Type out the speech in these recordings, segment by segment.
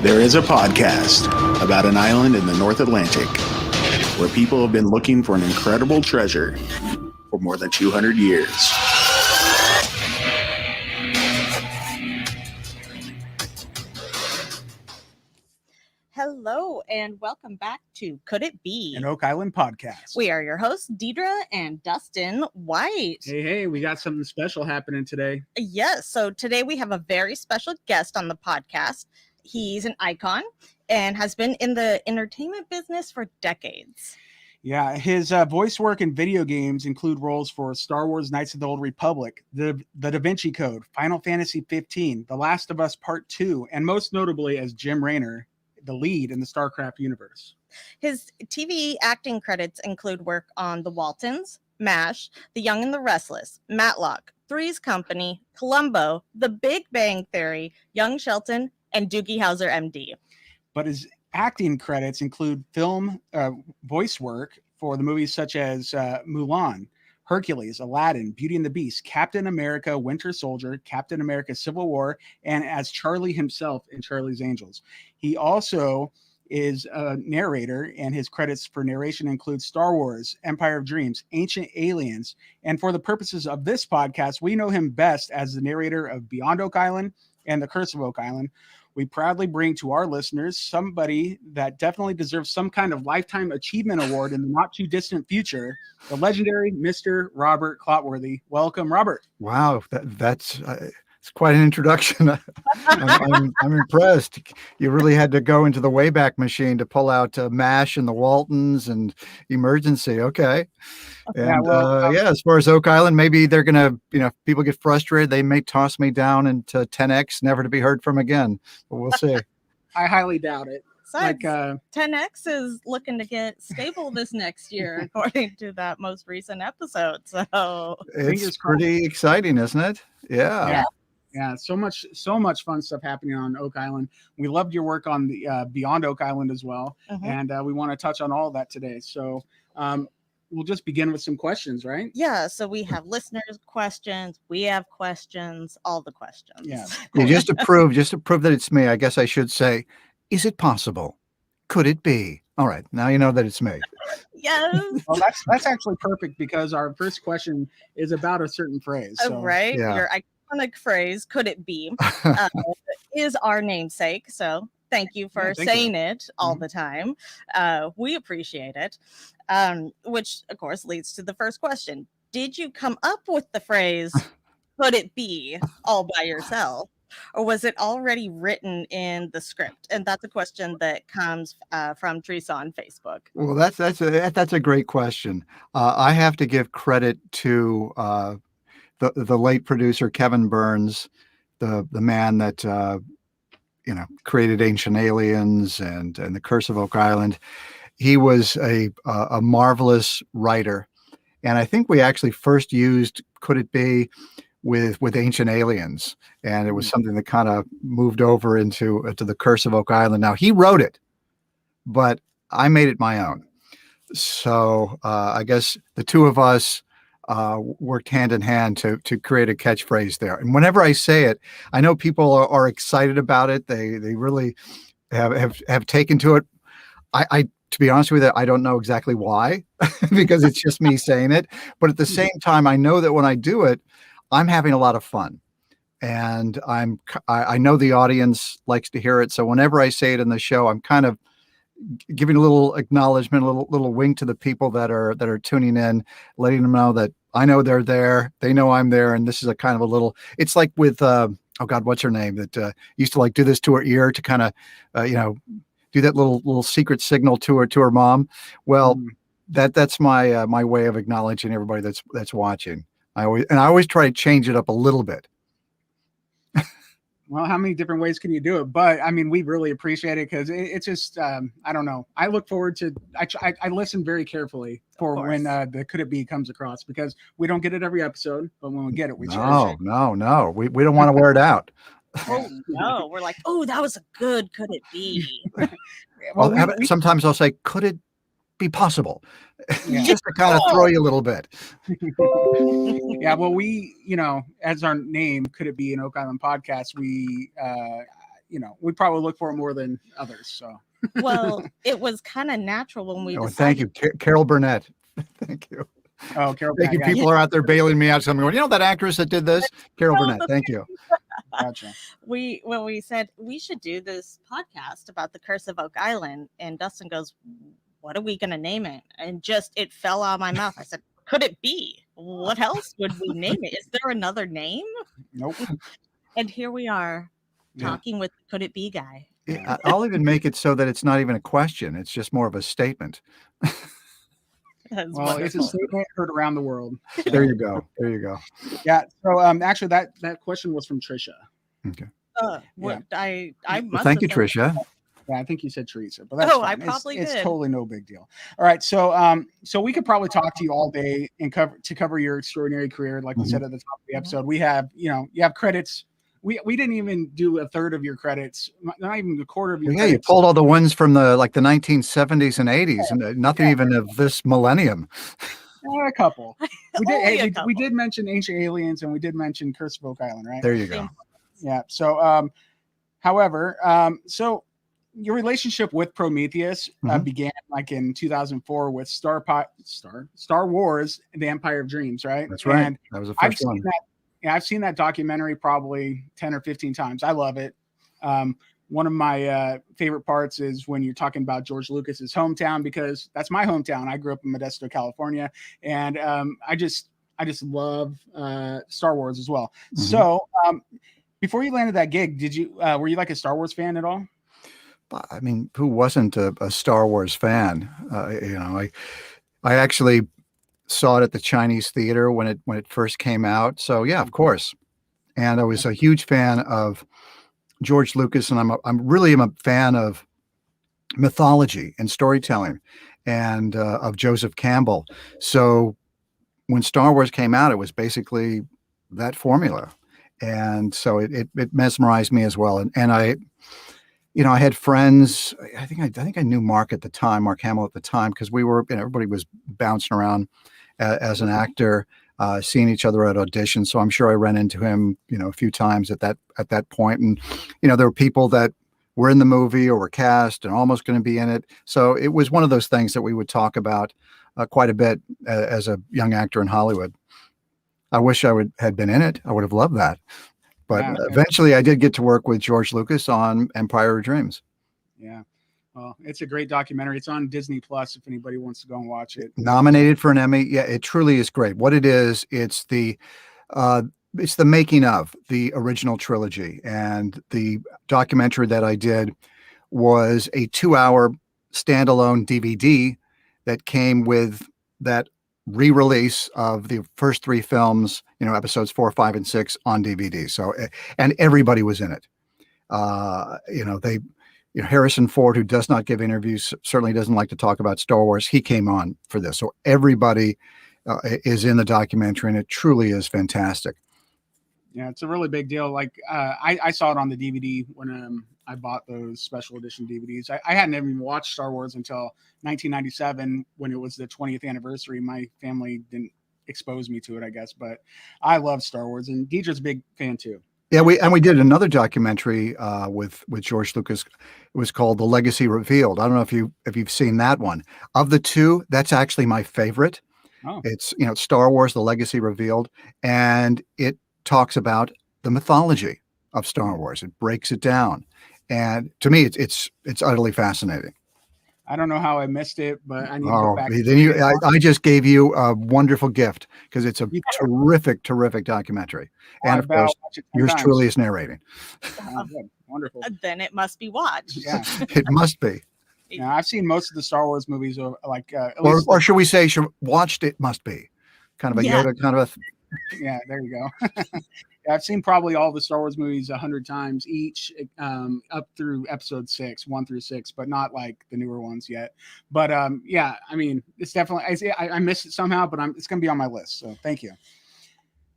There is a podcast about an island in the North Atlantic where people have been looking for an incredible treasure for more than 200 years. Hello and welcome back to Could It Be? An Oak Island podcast. We are your hosts, Deidre and Dustin White. Hey, we got something special happening today. Yes, so today we have a very special guest on the podcast. He's an icon and has been in the entertainment business for decades. Yeah, his voice work in video games include roles for Star Wars Knights of the Old Republic, the Da Vinci Code, Final Fantasy 15, The Last of Us Part 2, and most notably as Jim Raynor, the lead in the StarCraft universe. His TV acting credits include work on The Waltons, MASH, The Young and the Restless, Matlock, Three's Company, Columbo, The Big Bang Theory, Young Sheldon, and Doogie Howser, MD. But his acting credits include film voice work for the movies such as Mulan, Hercules, Aladdin, Beauty and the Beast, Captain America, Winter Soldier, Captain America, Civil War, and as Charlie himself in Charlie's Angels. He also is a narrator, and his credits for narration include Star Wars, Empire of Dreams, Ancient Aliens, and for the purposes of this podcast, we know him best as the narrator of Beyond Oak Island and The Curse of Oak Island. We proudly bring to our listeners somebody that definitely deserves some kind of lifetime achievement award in the not too distant future, the legendary Mr. Robert Clotworthy. Welcome, Robert. Wow, that's it's quite an introduction. I'm impressed. You really had to go into the Wayback Machine to pull out MASH and the Waltons and Emergency. Okay. And as far as Oak Island, maybe they're going to, if people get frustrated, they may toss me down into 10X, never to be heard from again. But we'll see. I highly doubt it. Besides, 10X is looking to get stable this next year, according to that most recent episode. So it's pretty exciting, isn't it? Yeah. Yeah, so much fun stuff happening on Oak Island. We loved your work on the Beyond Oak Island as well, and we want to touch on all of that today. So we'll just begin with some questions, right? Yeah, so we have listeners' questions, we have questions, all the questions. Yeah, just to prove that it's me, I guess I should say, is it possible? Could it be? All right, now you know that it's me. Yes. Well, that's actually perfect because our first question is about a certain phrase. So. Right. Yeah. Your iconic phrase, could it be, is our namesake. So thank you for saying it all the time. We appreciate it. Which, of course, leads to the first question. Did you come up with the phrase, could it be, all by yourself? Or was it already written in the script? And that's a question that comes from Teresa on Facebook. Well, that's a great question. I have to give credit to the late producer Kevin Burns, the man that created Ancient Aliens and The Curse of Oak Island. He was a marvelous writer, and I think we actually first used "Could It Be" with Ancient Aliens, and it was something that kind of moved over into The Curse of Oak Island. Now he wrote it, but I made it my own. So I guess the two of us worked hand in hand to create a catchphrase there. And whenever I say it, I know people are excited about it. They really have taken to it. I to be honest with you, I don't know exactly why, because it's just me saying it. But at the same time, I know that when I do it, I'm having a lot of fun, and I know the audience likes to hear it. So whenever I say it in the show, I'm kind of giving a little acknowledgement, a little wink to the people that are tuning in, letting them know that I know they're there, they know I'm there, and this is a kind of a little. It's like with oh God, what's her name that used to like do this to her ear to kind of do that little secret signal to her mom. Well, that's my my way of acknowledging everybody that's watching. I always try to change it up a little bit. Well, how many different ways can you do it? But I mean, we really appreciate it because it's just, I don't know. I look forward to, I listen very carefully for when the Could It Be comes across, because we don't get it every episode, but when we get it, we cherish it. No. We don't want to wear it out. Oh, no. We're like, oh, that was a good Could It Be? Well, sometimes I'll say, could it be possible? Just to kind of throw you a little bit. Yeah, well, we, as our name, Could It Be an Oak Island podcast, we, we probably look for it more than others. So, Well, it was kind of natural when we Oh, decided. thank you, Carol Burnett. Thank you. oh, Carol, Thank you. yeah, People are out there bailing me out. Something going, that actress that did this, Carol Burnett. Thank you. gotcha. When we said we should do this podcast about the Curse of Oak Island, and Dustin goes, "What are we gonna name it?" And just it fell out of my mouth. I said, "Could it be? What else would we name it? Is there another name?" Nope. And here we are Yeah. talking with the Could It Be guy. Yeah, I'll even make it so that it's not even a question. It's just more of a statement. That's Well, it's a wonderful. statement heard around the world. So, There you go. There you go. yeah. So, actually, that question was from Trisha. Okay. What I Well, must thank you, have said- Tricia. Yeah, I think you said Teresa, but that's Oh, I fine. probably It's did. totally no big deal. All right, so we could probably talk to you all day and cover your extraordinary career, like we said at the top of the episode. We have, you have credits. We didn't even do a third of your credits, not even a quarter of your. Yeah, credits. you pulled all the ones from the 1970s and 80s, and nothing even of this millennium. A couple. We did. Only a we couple. did mention Ancient Aliens, and we did mention Curse of Oak Island, right? There you go. Yeah. So, however, so your relationship with Prometheus began like in 2004 with Star Wars: The Empire of Dreams, right? That's right. And That was the I've first one. seen that. Yeah, I've seen that documentary probably 10 or 15 times. I love it. One of my favorite parts is when you're talking about George Lucas's hometown, because that's my hometown. I grew up in Modesto, California, and I just love Star Wars as well. So before you landed that gig, were you like a Star Wars fan at all? I mean, who wasn't a Star Wars fan? I actually saw it at the Chinese theater when it first came out. So yeah, of course. And I was a huge fan of George Lucas, and I'm really a fan of mythology and storytelling, and of Joseph Campbell. So when Star Wars came out, it was basically that formula, and so it mesmerized me as well. And I had friends. I think I knew Mark Hamill at the time, because we were, everybody was bouncing around as an actor, seeing each other at auditions. So I'm sure I ran into him, a few times at that point. And, there were people that were in the movie or were cast and almost going to be in it. So it was one of those things that we would talk about quite a bit as a young actor in Hollywood. I wish I had been in it. I would have loved that. But eventually I did get to work with George Lucas on Empire of Dreams. Yeah. Well, it's a great documentary. It's on Disney Plus if anybody wants to go and watch it. Nominated for an Emmy. Yeah, it truly is great. What it is, it's the making of the original trilogy. And the documentary that I did was a 2-hour standalone DVD that came with that re-release of the first 3 films, episodes 4, 5, and 6 on DVD. So, and everybody was in it. Harrison Ford, who does not give interviews, certainly doesn't like to talk about Star Wars. He came on for this. So everybody is in the documentary, and it truly is fantastic. Yeah, it's a really big deal. Like I saw it on the DVD when I bought those special edition DVDs. I hadn't even watched Star Wars until 1997 when it was the 20th anniversary. My family didn't expose me to it, I guess, but I love Star Wars, and Deidre's a big fan too. Yeah, we did another documentary with George Lucas. It was called The Legacy Revealed. I don't know if you've seen that one. Of the two, that's actually my favorite. Oh. It's Star Wars: The Legacy Revealed, and it talks about the mythology of Star Wars. It breaks it down, and to me, it's utterly fascinating. I don't know how I missed it, but I need to go back. Then I just gave you a wonderful gift, because it's a terrific documentary. And of course, yours truly is narrating. Oh, good. Wonderful. Then it must be watched. Yeah. It must be. Yeah, I've seen most of the Star Wars movies, or should we say, watched it must be. Kind of a Yoda kind of a. Yeah, there you go. Yeah, I've seen probably all the Star Wars movies 100 times each, up through episode 6, 1 through 6, but not like the newer ones yet. But yeah, I mean, it's definitely, I missed it somehow, but it's going to be on my list. So thank you.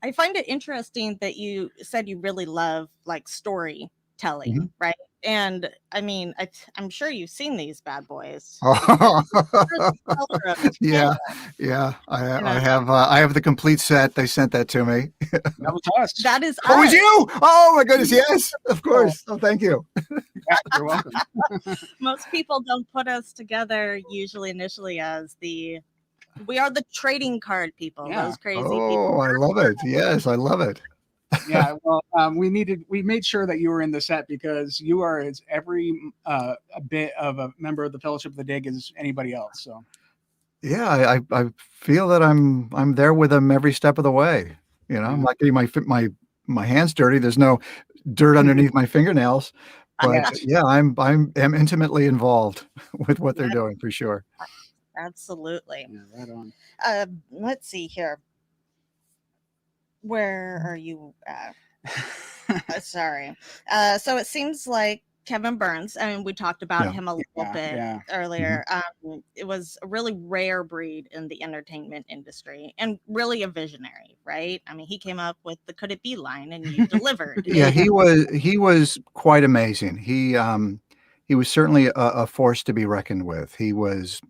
I find it interesting that you said you really love like storytelling, right? And I mean, I'm sure you've seen these bad boys. Yeah, yeah. I have the complete set. They sent that to me. That was us. That is Oh, us. was you? Oh my goodness, yes, of course. Oh, thank you. Yeah, you're welcome. Most people don't put us together usually initially as we are the trading card people. Yeah. Those crazy Oh, people. I love it. Yes, I love it. Yeah, well, we made sure that you were in the set because you are as every a bit of a member of the Fellowship of the Dig as anybody else. So Yeah, I feel that I'm there with them every step of the way. You know, I'm not getting my hands dirty. There's no dirt underneath my fingernails, but Yes. yeah, I'm intimately involved with what they're doing for sure. Absolutely. Yeah, right on. Let's see here. Where are you at? Sorry. So it seems like Kevin Burns, I mean, we talked about him a little bit earlier. It was a really rare breed in the entertainment industry and really a visionary, right? I mean, he came up with the "Could It Be" line, and you delivered. Yeah, he was quite amazing. He was certainly a force to be reckoned with. He was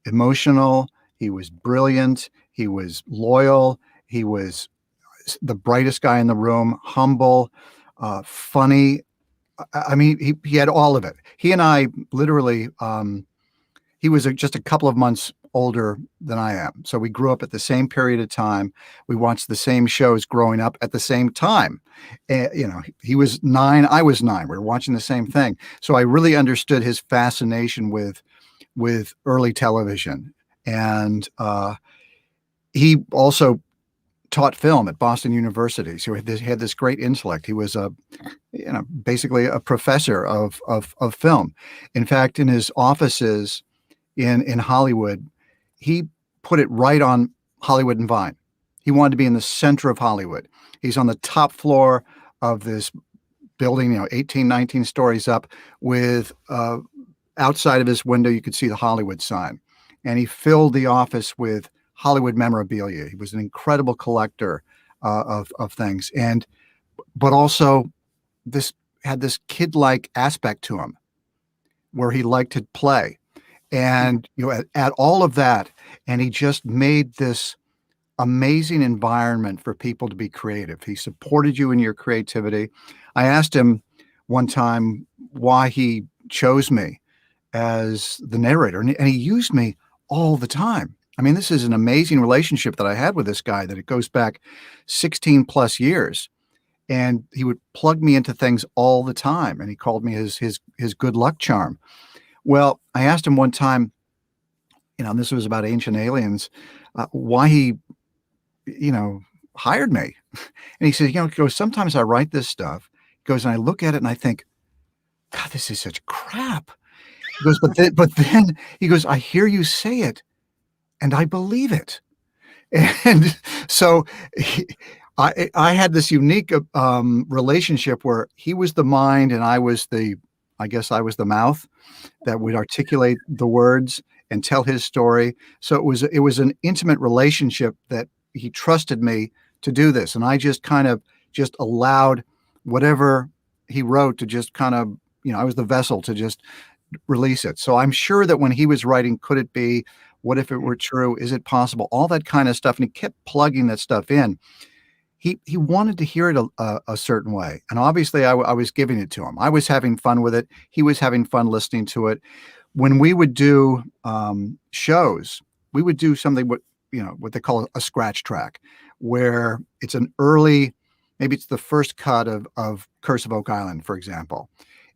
emotional. He was brilliant. He was loyal. He was the brightest guy in the room, humble, funny. I mean, he had all of it. He and I literally, he was just a couple of months older than I am. So we grew up at the same period of time. We watched the same shows growing up at the same time. He was 9, I was 9. We were watching the same thing. So I really understood his fascination with early television. And he also taught film at Boston University. So he had this great intellect. He was basically a professor of film. In fact, in his offices in Hollywood, he put it right on Hollywood and Vine. He wanted to be in the center of Hollywood. He's on the top floor of this building, 18, 19 stories up, with outside of his window, you could see the Hollywood sign. And he filled the office with Hollywood memorabilia. He was an incredible collector of things, but also had this kid-like aspect to him, where he liked to play, and at all of that, and he just made this amazing environment for people to be creative. He supported you in your creativity. I asked him one time why he chose me as the narrator, and he used me all the time. I mean, this is an amazing relationship that I had with this guy, that it goes back 16 plus years, and he would plug me into things all the time. And he called me his good luck charm. Well, I asked him one time, and this was about Ancient Aliens, why he, hired me. And he said, he goes, sometimes I write this stuff. He goes, and I look at it and I think, God, this is such crap. He goes, but then he goes, I hear you say it, and I believe it. And so I had this unique relationship where he was the mind and I was the mouth that would articulate the words and tell his story. So it was an intimate relationship that he trusted me to do this. And I just kind of just allowed whatever he wrote to just kind of, I was the vessel to just release it. So I'm sure that when he was writing, Could It Be? What if it were true? Is it possible? All that kind of stuff. And he kept plugging that stuff in. He wanted to hear it a certain way. And obviously I was giving it to him. I was having fun with it. He was having fun listening to it. When we would do shows, we would do something what they call a scratch track, where it's an early, maybe it's the first cut of Curse of Oak Island, for example.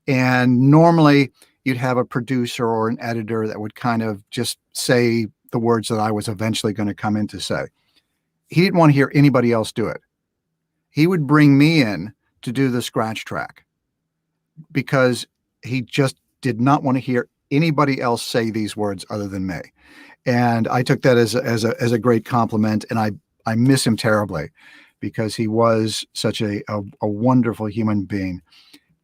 And normally you'd have a producer or an editor that would kind of just say the words that I was eventually going to come in to say. He didn't want to hear anybody else do it. He would bring me in to do the scratch track because he just did not want to hear anybody else say these words other than me. And I took that as a great compliment. And I miss him terribly because he was such a wonderful human being.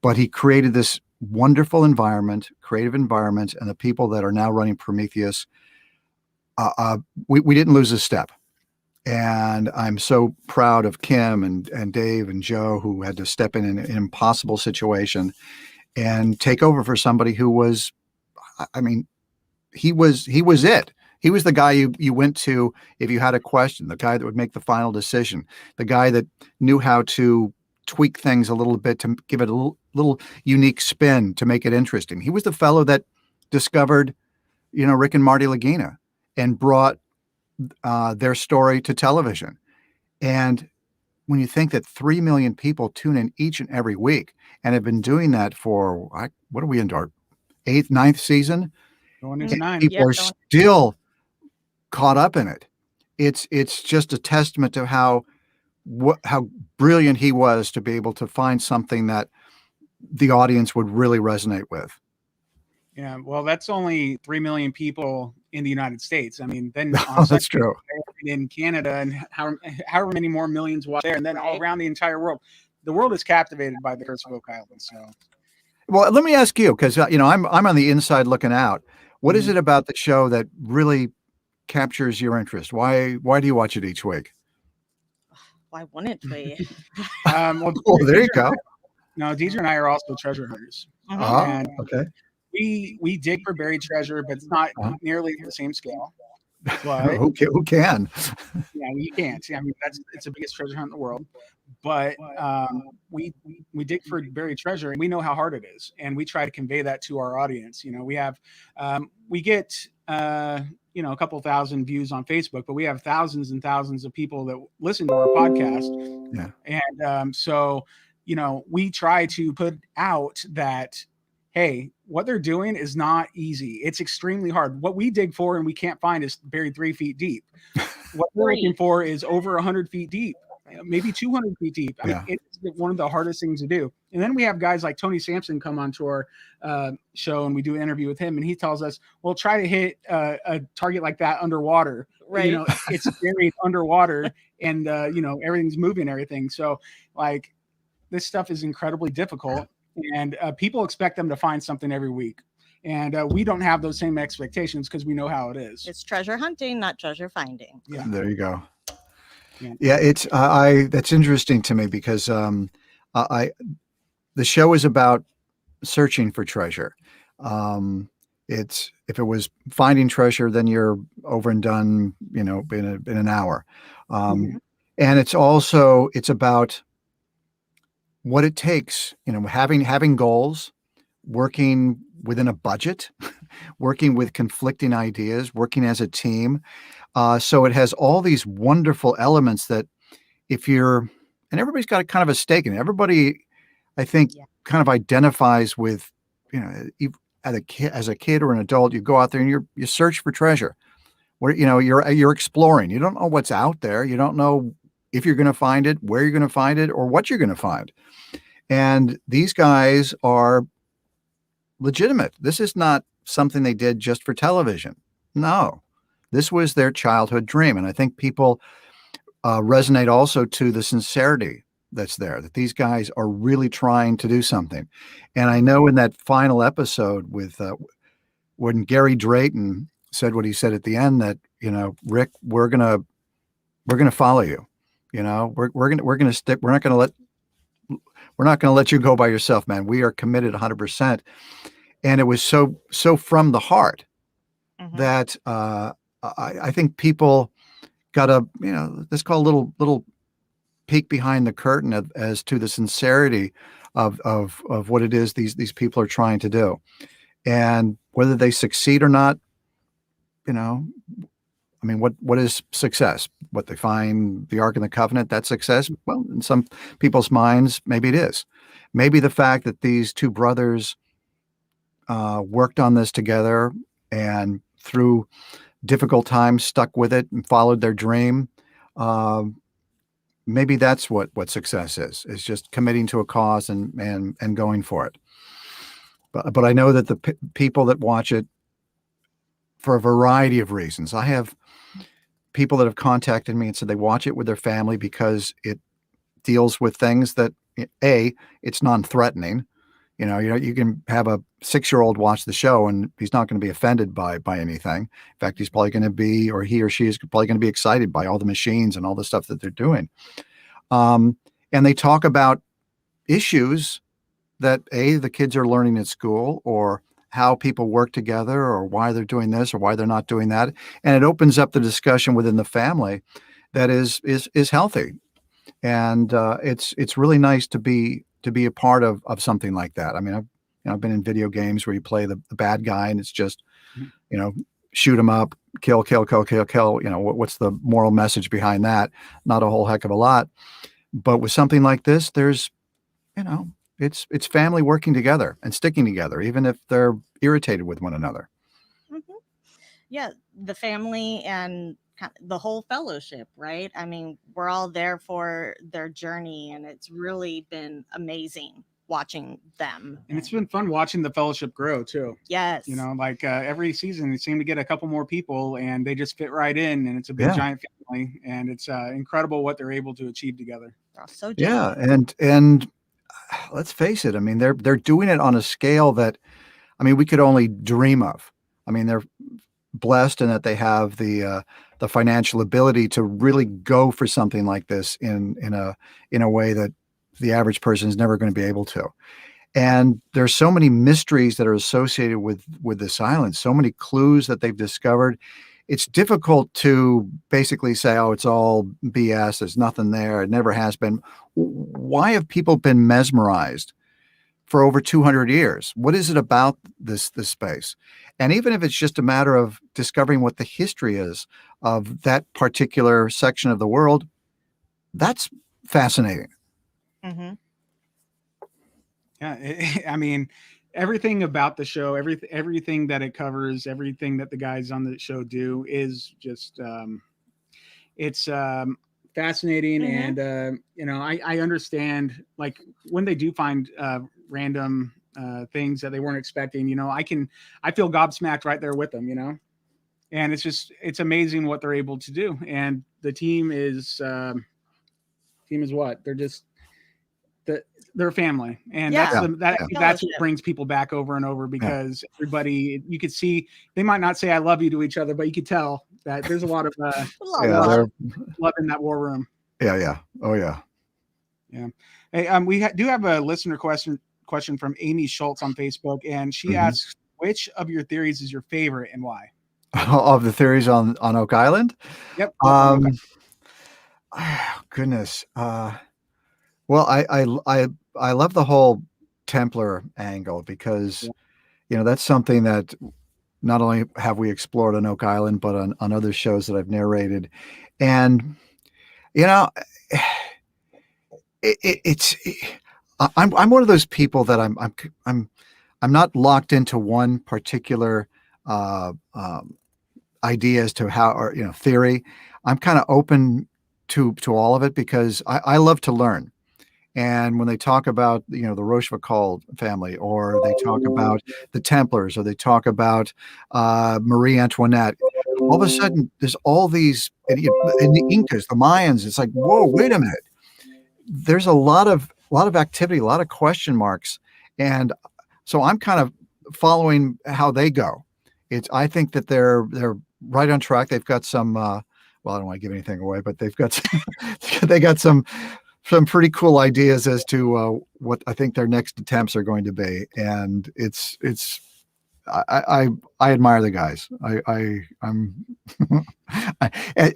But he created this wonderful environment, creative environment, and the people that are now running Prometheus, we didn't lose a step. And I'm so proud of Kim and Dave and Joe, who had to step in an impossible situation and take over for somebody who was, I mean, he was it. He was the guy you went to if you had a question, the guy that would make the final decision, the guy that knew how to tweak things a little bit to give it a little unique spin to make it interesting. He was the fellow that discovered, Rick and Marty Lagina and brought their story to television. And when you think that 3 million people tune in each and every week and have been doing that for, what are we into, our 8th, 9th season? Going into 9. People are still caught up in it. It's just a testament to how brilliant he was to be able to find something that the audience would really resonate with. Yeah, well, that's only 3 million people in the United States. I mean, then That's true. In Canada, and however many more millions watch there, and then all around the entire world. The world is captivated by the Curse of Oak Island. So, well, let me ask you, because I'm on the inside looking out. What is it about the show that really captures your interest? Why do you watch it each week? Why wouldn't we? Well, there you go. No, Deidre and I are also treasure hunters. And okay. We dig for buried treasure, but it's not nearly the same scale. But who can? Yeah, you can't. I mean, it's the biggest treasure hunt in the world. But we dig for buried treasure, and we know how hard it is, and we try to convey that to our audience. We get a couple thousand views on Facebook, but we have thousands and thousands of people that listen to our podcast. Yeah, and so we try to put out that, hey, what they're doing is not easy. It's extremely hard. What we dig for and we can't find is buried 3 feet deep. What we're looking for is over 100 feet deep, maybe 200 feet deep. I mean, it's one of the hardest things to do. And then we have guys like Tony Sampson come onto our show, and we do an interview with him, and he tells us, well, try to hit a target like that underwater. Right. It's buried underwater, and everything's moving and everything. So like, this stuff is incredibly difficult. And people expect them to find something every week. And we don't have those same expectations because we know how it is. It's treasure hunting, not treasure finding. Yeah. There you go. Yeah, it's that's interesting to me because the show is about searching for treasure. If it was finding treasure, then you're over and done, in an hour. And it's about what it takes, having goals, working within a budget, working with conflicting ideas, working as a team. So it has all these wonderful elements that and everybody's got kind of a stake in it. Everybody, I think, kind of identifies with, as a kid or an adult, you go out there and you search for treasure. Where, you're exploring. You don't know what's out there. You don't know if you're going to find it, where you're going to find it, or what you're going to find. And these guys are legitimate. This is not something they did just for television. No, this was their childhood dream. And I think people resonate also to the sincerity that's there, that these guys are really trying to do something. And I know in that final episode with when Gary Drayton said what he said at the end, that, Rick, we're going to follow you. We're going to stick. We're not going to let you go by yourself, man. We are committed 100%. And it was so from the heart that I think people got let's call a little peek behind the curtain as to the sincerity of what it is these people are trying to do. And whether they succeed or not, what is success? What they find the Ark and the Covenant, that's success? Well, in some people's minds, maybe it is. Maybe the fact that these two brothers worked on this together and through difficult times stuck with it and followed their dream. Maybe that's what success is just committing to a cause and going for it. But I know that the people that watch it, for a variety of reasons, I have people that have contacted me and said they watch it with their family because it deals with things that, it's non-threatening. You can have a 6-year-old watch the show and he's not going to be offended by anything. In fact, he's probably going to be, or he or she is probably going to be excited by all the machines and all the stuff that they're doing. And they talk about issues that the kids are learning at school, or how people work together, or why they're doing this or why they're not doing that. And it opens up the discussion within the family that is healthy. And it's really nice to be a part of something like that. I mean, I've been in video games where you play the bad guy and it's just, shoot him up, kill. What's the moral message behind that? Not a whole heck of a lot. But with something like this, there's, it's family working together and sticking together, even if they're irritated with one another. Mm-hmm. Yeah, the family and the whole fellowship, right? I mean, we're all there for their journey, and it's really been amazing watching them. And it's been fun watching the fellowship grow too. Yes. Every season they seem to get a couple more people and they just fit right in, and it's a big giant family, and it's incredible what they're able to achieve together. They're all so genuine. And let's face it, I mean, they're doing it on a scale that, I mean, we could only dream of. I mean, they're blessed in that they have the financial ability to really go for something like this in a way that the average person is never going to be able to. And there's so many mysteries that are associated with this island, so many clues that they've discovered. It's difficult to basically say, oh, it's all BS. There's nothing there. It never has been. Why have people been mesmerized for over 200 years? What is it about this space? And even if it's just a matter of discovering what the history is of that particular section of the world, that's fascinating. Mm-hmm. Yeah, I mean, everything about the show, everything that it covers, everything that the guys on the show do is just it's fascinating. Mm-hmm. And I understand, like, when they do find random things that they weren't expecting, I feel gobsmacked right there with them, and it's amazing what they're able to do. And the team is what they're just they're family, and that's what brings people back over and over, because everybody, you could see, they might not say I love you to each other, but you could tell that there's a lot of love in that war room. Oh yeah. Hey, we do have a listener question from Amy Schultz on Facebook, and she asks, which of your theories is your favorite and why? Of the theories on Oak Island? Yep. Oh, goodness. Well, I love the whole Templar angle, because that's something that not only have we explored on Oak Island, but on other shows that I've narrated. And I'm one of those people that I'm not locked into one particular idea as to how, or theory. I'm kind of open to all of it, because I love to learn. And when they talk about, the Rochefoucauld family, or they talk about the Templars, or they talk about Marie Antoinette, all of a sudden there's all these, and the Incas, the Mayans. It's like, whoa, wait a minute. There's a lot of activity, a lot of question marks, and so I'm kind of following how they go. I think that they're right on track. They've got some. Well, I don't want to give anything away, but they've got some pretty cool ideas as to what I think their next attempts are going to be, and I admire the guys. I'm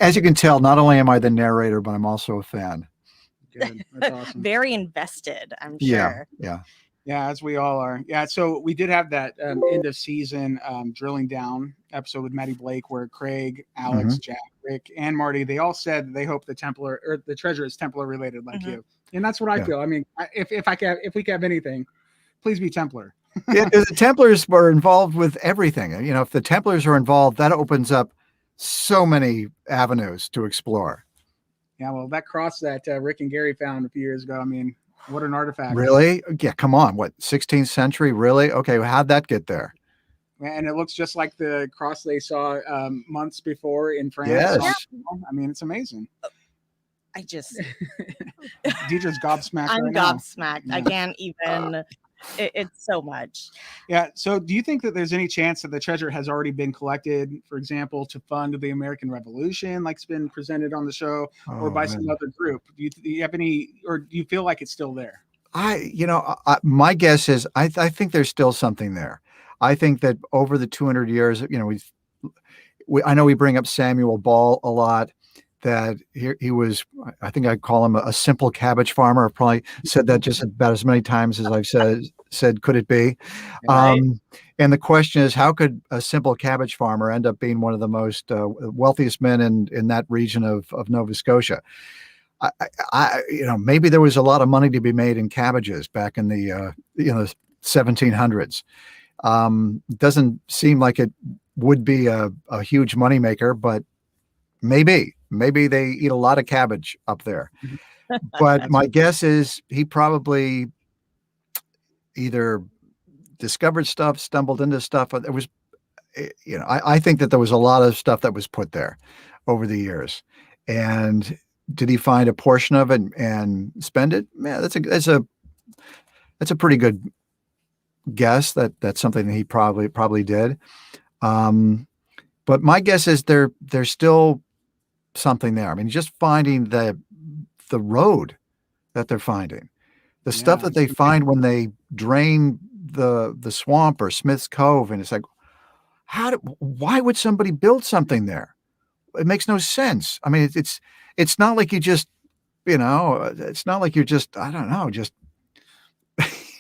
as you can tell, not only am I the narrator, but I'm also a fan. Good. That's awesome. Very invested, I'm sure. Yeah, as we all are. Yeah, so we did have that end of season drilling down episode with Maddie Blake, where Craig, Alex, Jack, Rick, and Marty, they all said they hope the Templar, or the treasure, is Templar related, like you. And that's what I feel. I mean, if we can have anything, please be Templar. The Templars were involved with everything. If the Templars are involved, that opens up so many avenues to explore. Yeah, well, that cross that Rick and Gary found a few years ago, I mean, what an artifact. Really? Yeah, come on. What, 16th century? Really? Okay, well, how'd that get there? And it looks just like the cross they saw months before in France. Yes. I mean, it's amazing. I just... Deidre's gobsmacked. I'm gobsmacked. I can't even... It's so much. Yeah. So do you think that there's any chance that the treasure has already been collected, for example, to fund the American Revolution, like it's been presented on the show, or by some other group? Do you have any, or do you feel like it's still there? My guess is I think there's still something there. I think that over the 200 years, I know we bring up Samuel Ball a lot. That he was, I think I'd call him a simple cabbage farmer. I've probably said that just about as many times as I've said could it be? Right. And the question is, how could a simple cabbage farmer end up being one of the most wealthiest men in that region of Nova Scotia? Maybe there was a lot of money to be made in cabbages back in the 1700s. Doesn't seem like it would be a huge moneymaker, but maybe they eat a lot of cabbage up there. But my guess is he probably either discovered stuff, stumbled into stuff. It was, I think that there was a lot of stuff that was put there over the years. And did he find a portion of it and spend it? Yeah, that's a pretty good guess. That's something that he probably did. But my guess is there's still something there. I mean, just finding the road that they're finding, the stuff that they find when they drain the swamp or Smith's Cove, and it's like, why would somebody build something there? It makes no sense. I mean, it's not like you just, it's not like you're just, I don't know, just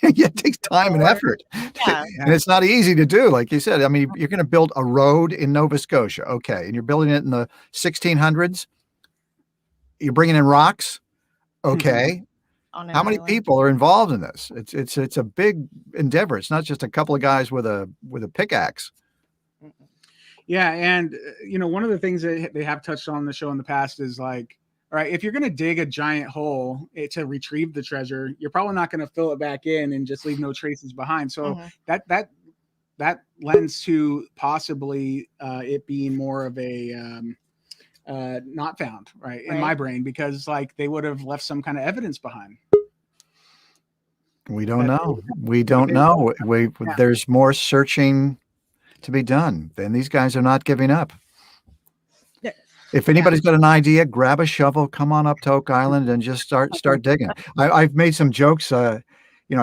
it takes time and effort. Yeah. And it's not easy to do. Like you said, I mean, you're going to build a road in Nova Scotia. Okay. And you're building it in the 1600s. You're bringing in rocks. Okay. How many people are involved in this? It's a big endeavor. It's not just a couple of guys with a pickaxe. Yeah. And, one of the things that they have touched on the show in the past is like, all right, if you're going to dig a giant hole to retrieve the treasure, you're probably not going to fill it back in and just leave no traces behind. So that lends to possibly it being more of a not found, right, in my brain, because like they would have left some kind of evidence behind. We don't know. We don't know. There's more searching to be done. And these guys are not giving up. If anybody's got an idea, grab a shovel, come on up to Oak Island and just start digging. I've made some jokes. I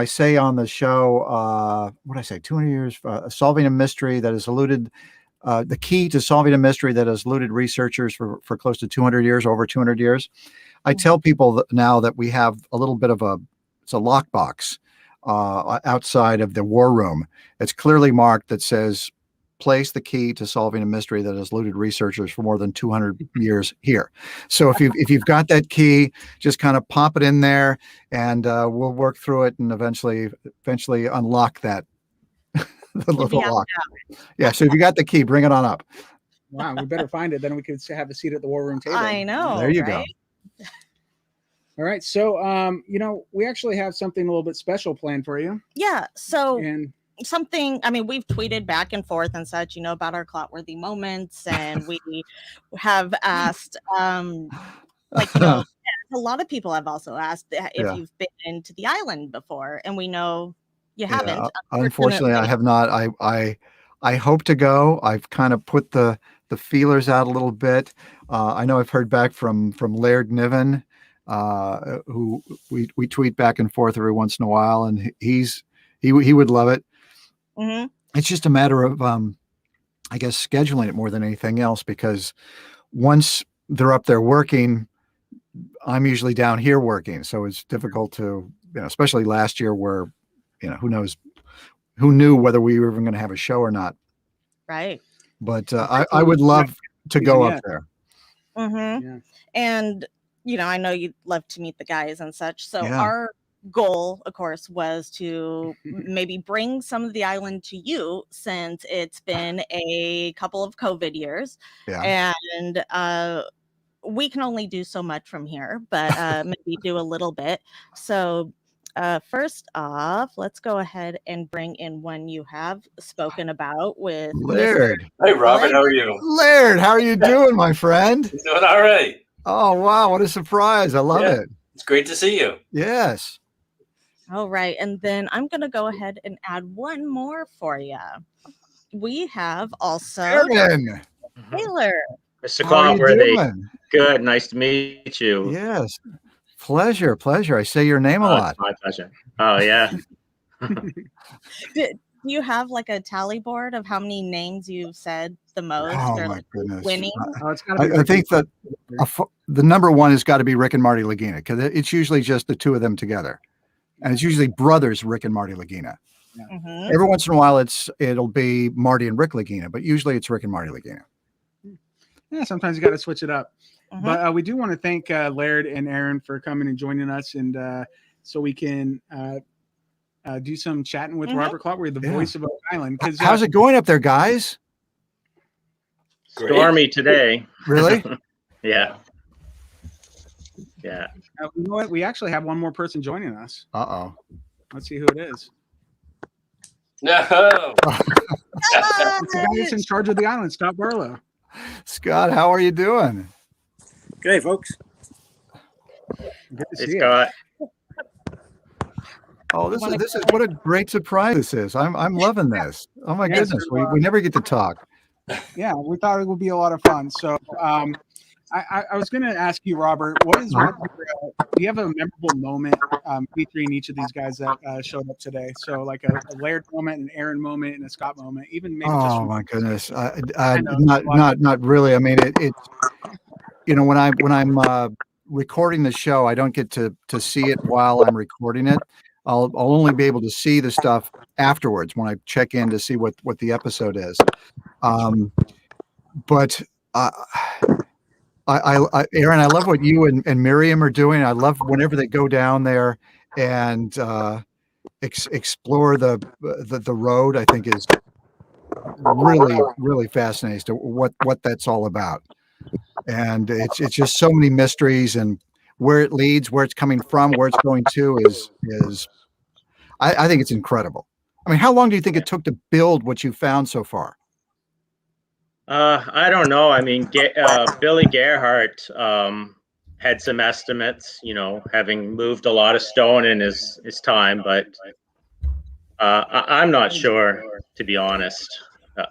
say on the show, what did I say? 200 years, solving a mystery that has eluded, the key to solving a mystery that has eluded researchers for close to 200 years, over 200 years. I tell people now that we have a little bit of it's a lockbox outside of the war room. It's clearly marked that says, place the key to solving a mystery that has eluded researchers for more than 200 years here. So if you've got that key, just kind of pop it in there, and we'll work through it and eventually unlock that the little lock. Yeah. So if you got the key, bring it on up. Wow, we better find it. Then we could have a seat at the war room table. I know. There you go. All right. So we actually have something a little bit special planned for you. Yeah. So something, I mean, we've tweeted back and forth and such, about our Clotworthy moments, and we have asked, a lot of people have also asked if you've been into the island before, and we know you haven't. Unfortunately, I have not. I hope to go. I've kind of put the feelers out a little bit. I know I've heard back from Laird Niven, who we tweet back and forth every once in a while, and he would love it. Mm-hmm. It's just a matter of, I guess, scheduling it more than anything else, because once they're up there working, I'm usually down here working. So it's difficult to, especially last year where, who knew whether we were even going to have a show or not. Right. But I would love to go up there. Mm-hmm. Yeah. And, I know you'd love to meet the guys and such. So our goal, of course, was to maybe bring some of the island to you, since it's been a couple of COVID years, and we can only do so much from here, but maybe do a little bit. So first off, let's go ahead and bring in one you have spoken about with Laird. Hey, Robert, how are you? Laird, how are you doing, my friend? Doing all right. Oh, wow. What a surprise. I love it. It's great to see you. Yes. All right. And then I'm going to go ahead and add one more for you. We have also Taylor. Mr. Clotworthy. Good. Nice to meet you. Yes. Pleasure. I say your name a lot. It's my pleasure. Oh, yeah. Do you have like a tally board of how many names you've said the most, Oh or my like goodness. winning? It's gotta be I think that the number one has got to be Rick and Marty Lagina, because it's usually just the two of them together. And it's usually brothers Rick and Marty Lagina. Mhm. Every once in a while it'll be Marty and Rick Lagina, but usually it's Rick and Marty Lagina. Yeah, sometimes you got to switch it up. Mhm. But we do want to thank Laird and Aaron for coming and joining us, and so we can do some chatting with Robert Clotworthy, the voice of Oak Island. How's it going up there, guys? Stormy today. Really? Yeah. Yeah. You know what? We actually have one more person joining us. Uh-oh. Let's see who it is. No. It's the guy that's in charge of the island, Scott Barlow. Scott, how are you doing? Good day, folks. Good to Hey, see you. Scott. Oh, this is what a great surprise this is. I'm loving this. Oh my Yes, goodness. We never get to talk. Yeah, we thought it would be a lot of fun. So I was going to ask you, Robert, what is do you have a memorable moment featuring each of these guys that showed up today? So like a Laird moment, an Aaron moment, and a Scott moment, even maybe just Oh from- my goodness. know, Not really. I mean, it's when I'm recording the show, I don't get to see it while I'm recording it. I'll only be able to see the stuff afterwards when I check in to see what the episode is. But Aaron, I love what you and Miriam are doing. I love whenever they go down there and explore the road. I think is really fascinating as to what that's all about. And it's just so many mysteries, and where it leads, where it's coming from, where it's going to is I think it's incredible. I mean, how long do you think it took to build what you found so far? I don't know. I mean, Billy Gerhardt had some estimates, having moved a lot of stone in his time, but I'm not sure, to be honest.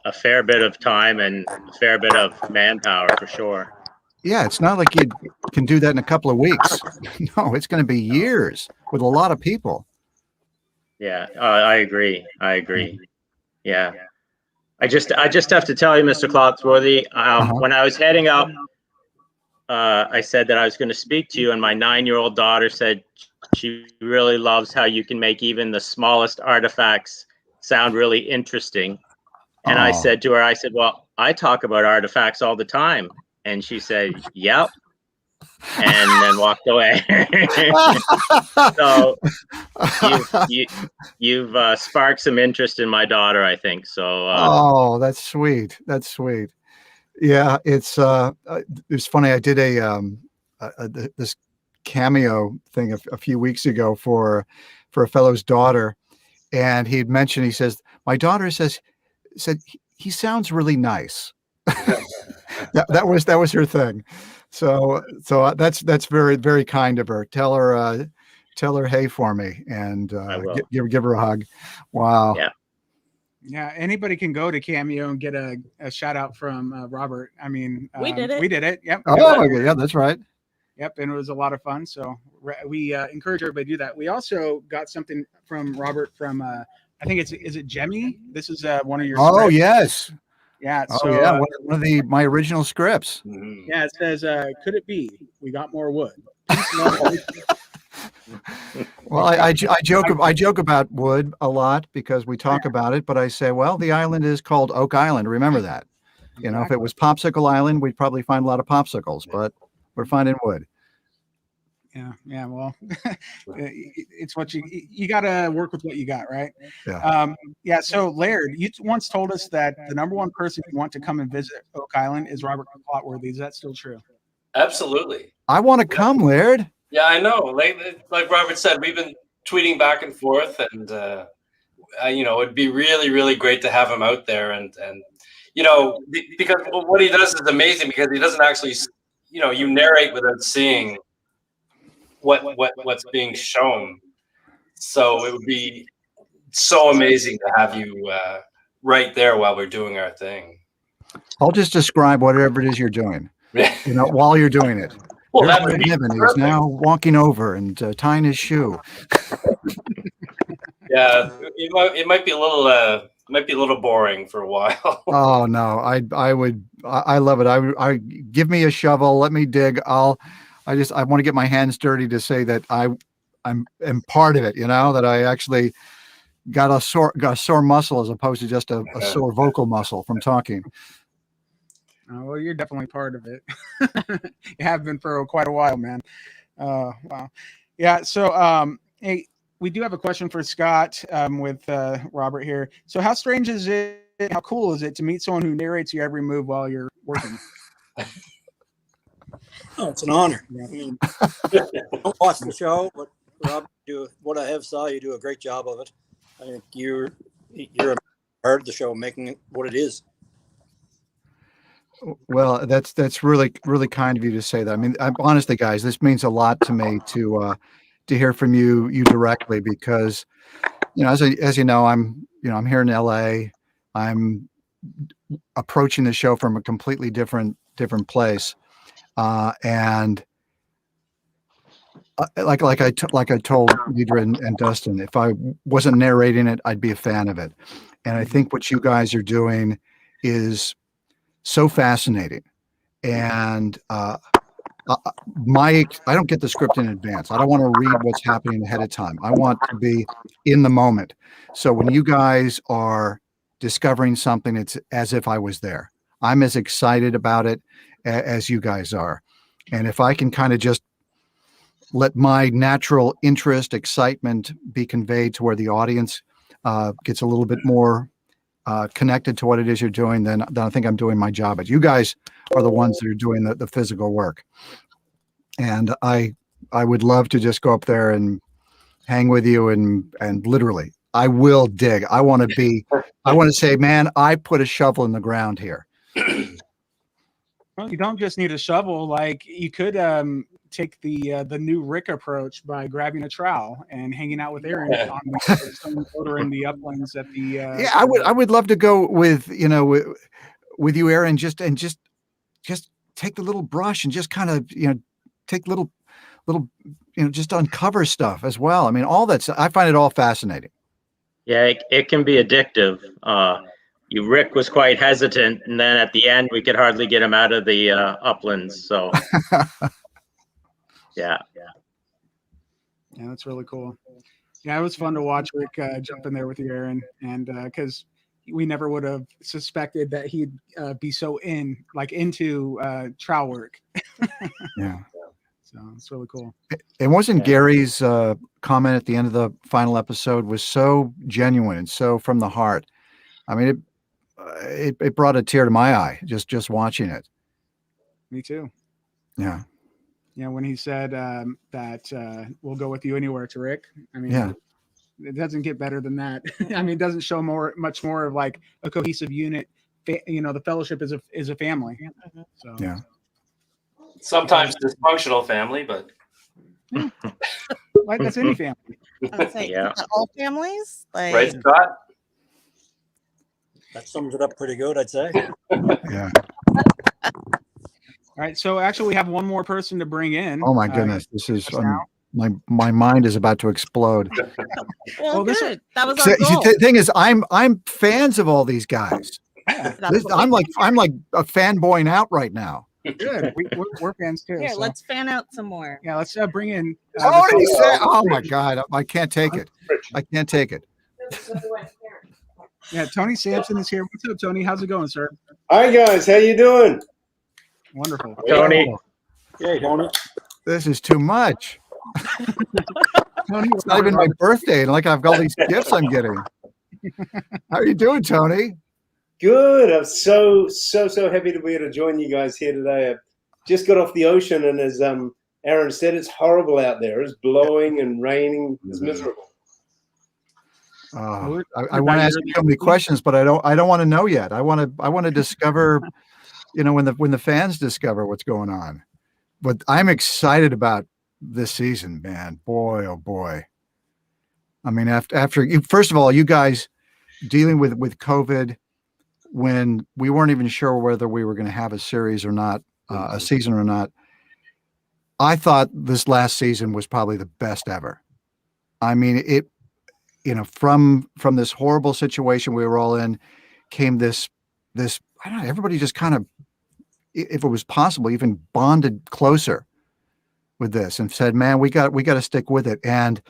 A fair bit of time and a fair bit of manpower for sure. Yeah, it's not like you can do that in a couple of weeks. No, it's going to be years with a lot of people. Yeah, I agree. Yeah. I just have to tell you, Mr. Clotworthy, when I was heading up, I said that I was going to speak to you, and my 9-year-old daughter said she really loves how you can make even the smallest artifacts sound really interesting. And I said to her, well, I talk about artifacts all the time. And she said, yep. And then walked away. So you've sparked some interest in my daughter, I think. So that's sweet. That's sweet. Yeah, it's funny. I did this cameo thing a few weeks ago for a fellow's daughter, and he'd mentioned, he says, my daughter said he sounds really nice. that was her thing. So that's very, very kind of her. Tell her hey for me, and give her a hug. Wow. Yeah, anybody can go to Cameo and get a shout out from Robert. I mean, we did it. We did it. Yep. Oh, okay. Yeah, that's right. Yep, and it was a lot of fun. So we encourage everybody to do that. We also got something from Robert from I think is it Jemmy? This is one of your scripts. Yes. Yeah. Oh, so yeah. One of my original scripts. Yeah, it says, could it be we got more wood? Well, I joke about wood a lot because we talk about it, but I say, well, the island is called Oak Island. Remember that. If it was Popsicle Island, we'd probably find a lot of popsicles, but we're finding wood. Yeah. Well, it's what you got to work with what you got, right? Yeah. So Laird, you once told us that the number one person you want to come and visit Oak Island is Robert Clotworthy. Is that still true? Absolutely. I want to come, Laird. Yeah, I know. Like Robert said, we've been tweeting back and forth, and it'd be really, really great to have him out there, and because what he does is amazing, because he doesn't actually, you narrate without seeing what's being shown. So it would be so amazing to have you right there while we're doing our thing. I'll just describe whatever it is you're doing, while you're doing it. Well, There's that would Laird be Niven. He's perfect. now walking over and tying his shoe. Yeah, it might be a little boring for a while. Oh no, I love it. I give me a shovel, let me dig. I want to get my hands dirty to say that I'm part of it. That I actually got a sore muscle as opposed to just a sore vocal muscle from talking. Well, you're definitely part of it. You have been for quite a while, man. Wow. Yeah. So, hey, we do have a question for Scott with Robert here. So how strange is it? How cool is it to meet someone who narrates your every move while you're working? Oh, it's an honor. I mean, don't watch the show, but Rob, what I have saw, you do a great job of it. I think you're a part of the show, making it what it is. Well, that's really, really kind of you to say that. I mean, honestly, guys, this means a lot to me to hear from you directly, because, as you know, I'm here in LA. I'm approaching the show from a completely different place. And like I told Deidre and Dustin, if I wasn't narrating it, I'd be a fan of it. And I think what you guys are doing is so fascinating. And I don't get the script in advance. I don't want to read what's happening ahead of time. I want to be in the moment. So when you guys are discovering something, it's as if I was there. I'm as excited about it as you guys are. And if I can kind of just let my natural interest, excitement be conveyed to where the audience gets a little bit more connected to what it is you're doing, then I think I'm doing my job. But you guys are the ones that are doing the physical work. And I would love to just go up there and hang with you and literally, I will dig. I want to say, man, I put a shovel in the ground here. Well, you don't just need a shovel. Like, you could take the new Rick approach by grabbing a trowel and hanging out with Aaron on the stone quarter in the uplands at the. Yeah, I would love to go with you, Aaron, just take the little brush and just kind of take little just uncover stuff as well. I mean, I find it all fascinating. Yeah, it can be addictive. Rick was quite hesitant, and then at the end, we could hardly get him out of the uplands. So, yeah, that's really cool. Yeah, it was fun to watch Rick jump in there with you, Aaron, and because we never would have suspected that he'd be so into trowel work. Yeah. So it's really cool. It wasn't Gary's comment at the end of the final episode was so genuine and so from the heart. I mean, it brought a tear to my eye just watching it. Me too. Yeah. Yeah, when he said that we'll go with you anywhere to Rick. I mean, yeah. It doesn't get better than that. I mean, it doesn't show much more of like a cohesive unit. The fellowship is a family. So yeah. Sometimes dysfunctional family, but like that's any family. I'd say all families, like, right, Scott? That sums it up pretty good, I'd say. Yeah. All right. So actually, we have one more person to bring in. Oh my goodness, this is my mind is about to explode. Well, good. That was our goal. The thing is, I'm fans of all these guys. I'm like a fanboying out right now. Good. We're fans too. Here, let's fan out some more. Yeah, let's bring in. Oh my God, I can't take it. I can't take it. Yeah, Tony Sampson is here. What's up, Tony? How's it going, sir? Hi guys, how you doing? Wonderful. Tony. Hey, Tony. This is too much. Tony, it's not even my birthday, and like I've got all these gifts I'm getting. How are you doing, Tony? Good. I'm so happy to be able to join you guys here today. I just got off the ocean, and as Aaron said, it's horrible out there. It's blowing and raining. It's miserable. I want to ask you so many questions, but I don't want to know yet. I want to discover, when the fans discover what's going on. But I'm excited about this season, man. Boy, oh boy. I mean, after first of all, you guys dealing with COVID when we weren't even sure whether we were going to have a series or not, a season or not. I thought this last season was probably the best ever. I mean, from this horrible situation we were all in came this, I don't know, everybody just kind of, if it was possible, even bonded closer with this and said, man, we got to stick with it. And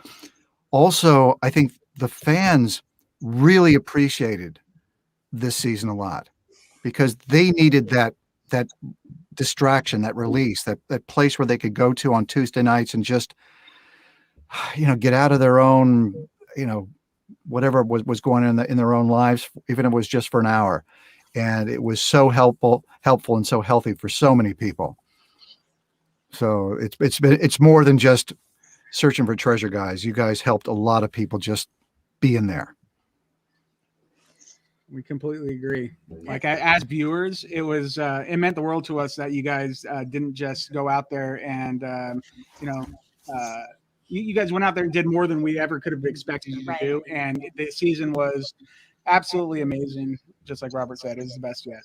also, I think the fans really appreciated this season a lot because they needed that distraction, that release, that place where they could go to on Tuesday nights and just, get out of their own, whatever was going on in their own lives, even if it was just for an hour. And it was so helpful and so healthy for so many people. So it's more than just searching for treasure, guys. You guys helped a lot of people just be in there. We completely agree. Like as viewers, it was it meant the world to us that you guys didn't just go out there and you guys went out there and did more than we ever could have expected you to do. And the season was absolutely amazing. Just like Robert said, it was the best yet.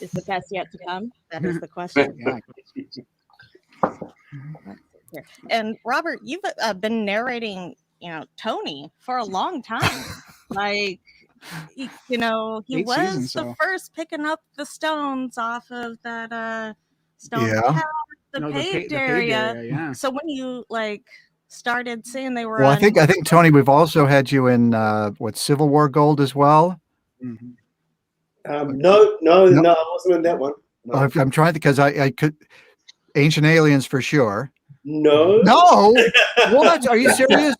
Is the best yet to come? That is the question. Yeah. And Robert, you've been narrating, Tony for a long time. Like, he 8 was seasons, the so. first picking up the stones off of that stone Yeah. path, the paved area. Yeah. So when you started saying they were Well, on, I think Tony, we've also had you in Civil War Gold as well. Mm-hmm. No, I wasn't in that one. No. I'm trying to, because I could Ancient Aliens for sure. No. What? Are you serious?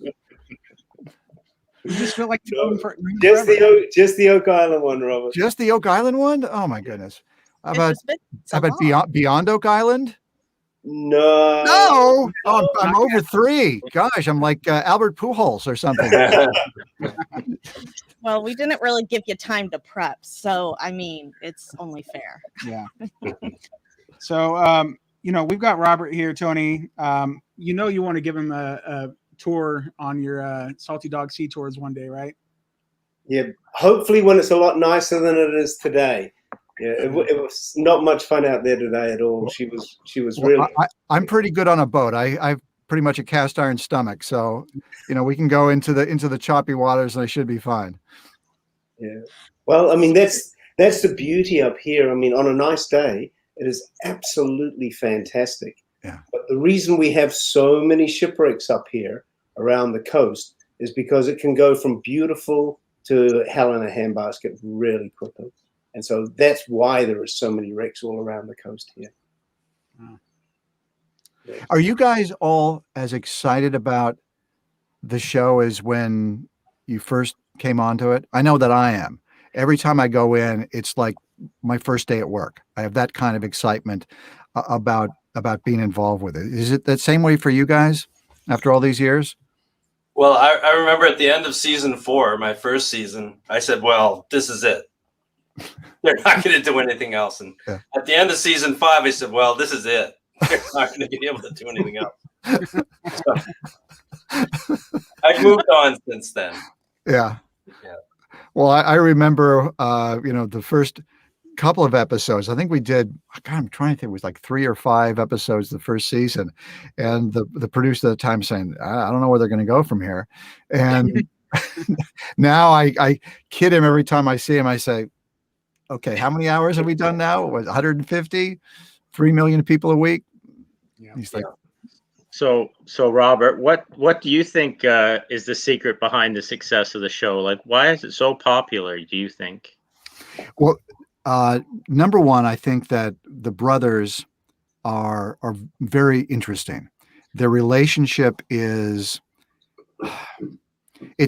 You just feel like just the Oak Island one, Robert. Just the Oak Island one? Oh my goodness. How about long. Beyond Oak Island? No. No. Oh, I'm over 3. Gosh, I'm like Albert Pujols or something. Well, we didn't really give you time to prep, so I mean, it's only fair. Yeah. So, we've got Robert here, Tony. You want to give him a tour on your Salty Dog Sea tours one day, right? Yeah. Hopefully, when it's a lot nicer than it is today. Yeah, it was not much fun out there today at all. She was really. I'm pretty good on a boat. I've pretty much a cast iron stomach, so we can go into the choppy waters and I should be fine. Yeah. Well, I mean that's the beauty up here. I mean, on a nice day, it is absolutely fantastic. Yeah. But the reason we have so many shipwrecks up here around the coast is because it can go from beautiful to hell in a handbasket really quickly. And so that's why there are so many wrecks all around the coast here. Wow. Yeah. Are you guys all as excited about the show as when you first came onto it? I know that I am. Every time I go in, it's like my first day at work. I have that kind of excitement about being involved with it. Is it that same way for you guys after all these years? Well, I remember at the end of season 4, my first season, I said, well, this is it. They're not going to do anything else. And at the end of season 5, I said, well, this is it. They're not going to be able to do anything else. So, I've moved on since then. Yeah. Well, I remember, the first couple of episodes. I think we did. I'm trying to think. It was like 3 or 5 episodes the first season, and the producer at the time saying, "I don't know where they're going to go from here." And now I kid him every time I see him. I say, "Okay, how many hours have we done now? Was 150? 3 million people a week?" Yeah. He's like, So Robert, what do you think is the secret behind the success of the show? Like, why is it so popular, do you think? Well, number one, I think that the brothers are very interesting. Their relationship it's